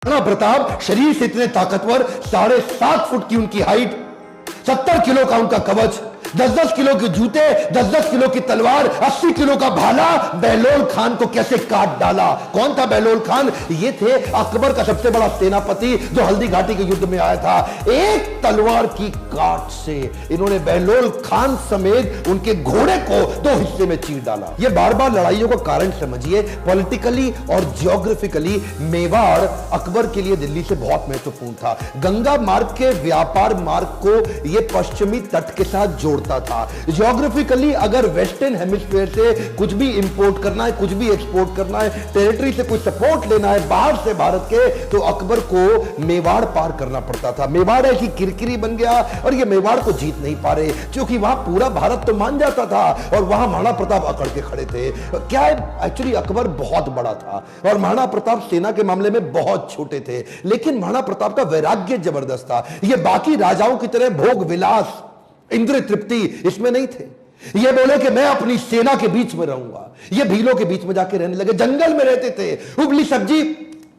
महाराणा प्रताप शरीर से इतने ताकतवर, 7.5 फुट की उनकी हाइट, 70 किलो का उनका कवच, 10-10 किलो के जूते, 10-10 किलो की तलवार, 80 किलो का भाला, बहलोल खान को कैसे काट डाला। कौन था बहलोल खान? ये थे अकबर का सबसे बड़ा सेनापति जो हल्दी घाटी के युद्ध में आया था। एक तलवार की काट से इन्होंने बहलोल खान समेत उनके घोड़े को 2 हिस्से में चीर डाला। ये बार बार लड़ाइयों का कारण समझिए। पॉलिटिकली और जियोग्राफिकली मेवाड़ अकबर के लिए दिल्ली से बहुत महत्वपूर्ण था। गंगा मार्ग के व्यापार मार्ग को यह पश्चिमी तट के साथ जोड़ता था। जियोग्राफिकली अगर वेस्टर्न हेमिस्फीयर से कुछ भी इंपोर्ट करना है, कुछ भी एक्सपोर्ट करना है, टेरिटरी से कुछ सपोर्ट लेना है बाहर से भारत के, तो अकबर को मेवाड़ पार करना पड़ता था। मेवाड़ ऐसी किरकिरी बन गया और ये मेवाड़ को जीत नहीं पा रहे, क्योंकि वहां पूरा भारत तो मान जाता था और वहां महाराणा प्रताप अकड़ के खड़े थे। क्या है, एक्चुअली अकबर बहुत बड़ा था और महाराणा प्रताप सेना के मामले में बहुत छोटे थे, लेकिन महाराणा प्रताप का वैराग्य जबरदस्त था। ये बाकी राजाओं की तरह भोग विलास, इंद्र तृप्ति इसमें नहीं थे। ये बोले कि मैं अपनी सेना के बीच में रहूंगा। ये भीलों के बीच में जाके रहने लगे, जंगल में रहते थे। उबली सब्जी,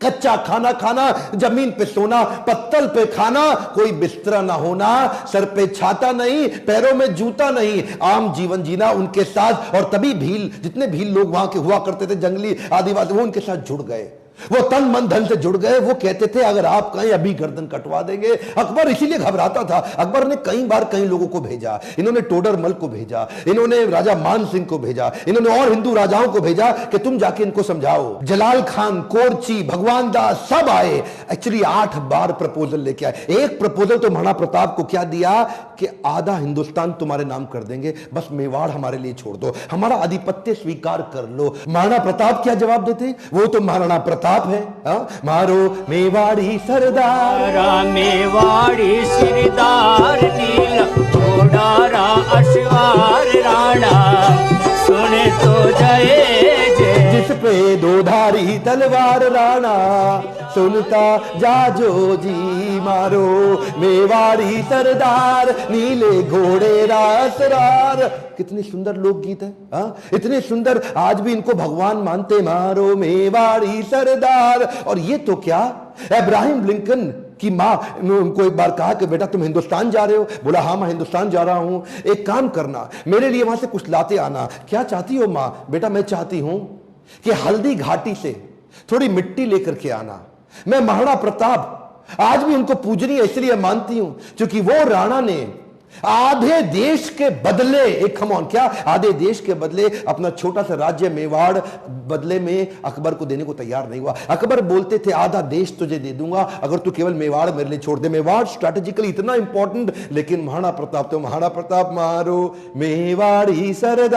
कच्चा खाना खाना, जमीन पे सोना, पत्तल पे खाना, कोई बिस्तरा ना होना, सर पे छाता नहीं, पैरों में जूता नहीं, आम जीवन जीना उनके साथ। और तभी भील, जितने भील लोग वहां के हुआ करते थे, जंगली आदिवासी, वो उनके साथ जुड़ गए। वो तन मन धन से जुड़ गए। वो कहते थे अगर आप कहीं अभी गर्दन कटवा देंगे। अकबर इसीलिए घबराता था। अकबर ने कई बार कई लोगों को भेजा। इन्होंने टोडरमल को भेजा, इन्होंने राजा मान सिंह को भेजा, इन्होंने और हिंदू राजाओं को भेजा कि तुम जाके इनको समझाओ। जलाल खान, कोरची, भगवान दास सब आए। एक्चुअली 8 बार प्रपोजल लेके आए। एक प्रपोजल तो महाराणा प्रताप को क्या दिया कि आधा हिंदुस्तान तुम्हारे नाम कर देंगे, बस मेवाड़ हमारे लिए छोड़ दो, हमारा आधिपत्य स्वीकार कर लो। महाराणा प्रताप क्या जवाब देते? वो तो महाराणा प्रताप है, मारो मेवाड़ी सरदार, मेवाड़ी सिरदार, नील घोड़ारा अश्वार राणा, सुने तो जय जय। जिस पे 2 धारी तलवार राणा, सुनता जाजो जी मारो मेवाड़ी सरदार, नीले घोड़े रासरार। कितने सुंदर लोकगीत है, इतने सुंदर, आज भी इनको भगवान मानते। मारो मेवाड़ी सरदार। और ये तो क्या, इब्राहिम लिंकन की मां ने उनको एक बार कहा कि बेटा तुम हिंदुस्तान जा रहे हो? बोला हाँ मैं हिंदुस्तान जा रहा हूं, एक काम करना मेरे लिए वहां से कुछ लाते आना। क्या चाहती हो मां? बेटा मैं चाहती हूं कि हल्दी घाटी से थोड़ी मिट्टी लेकर के आना। मैं महाराणा प्रताप आज भी उनको पूजनीय इसलिए मानती हूं क्योंकि वो राणा ने आधे देश के बदले, एक खमौन क्या, आधे देश के बदले अपना छोटा सा राज्य मेवाड़ बदले में अकबर को देने को तैयार नहीं हुआ। अकबर बोलते थे आधा देश तुझे दे दूंगा अगर तू केवल मेवाड़ मेरे लिए छोड़ दे। मेवाड़ स्ट्रैटेजिकली इतना इंपॉर्टेंट, लेकिन महाराणा प्रताप तो महाराणा प्रताप, मारो मेवाड़ी सरदार।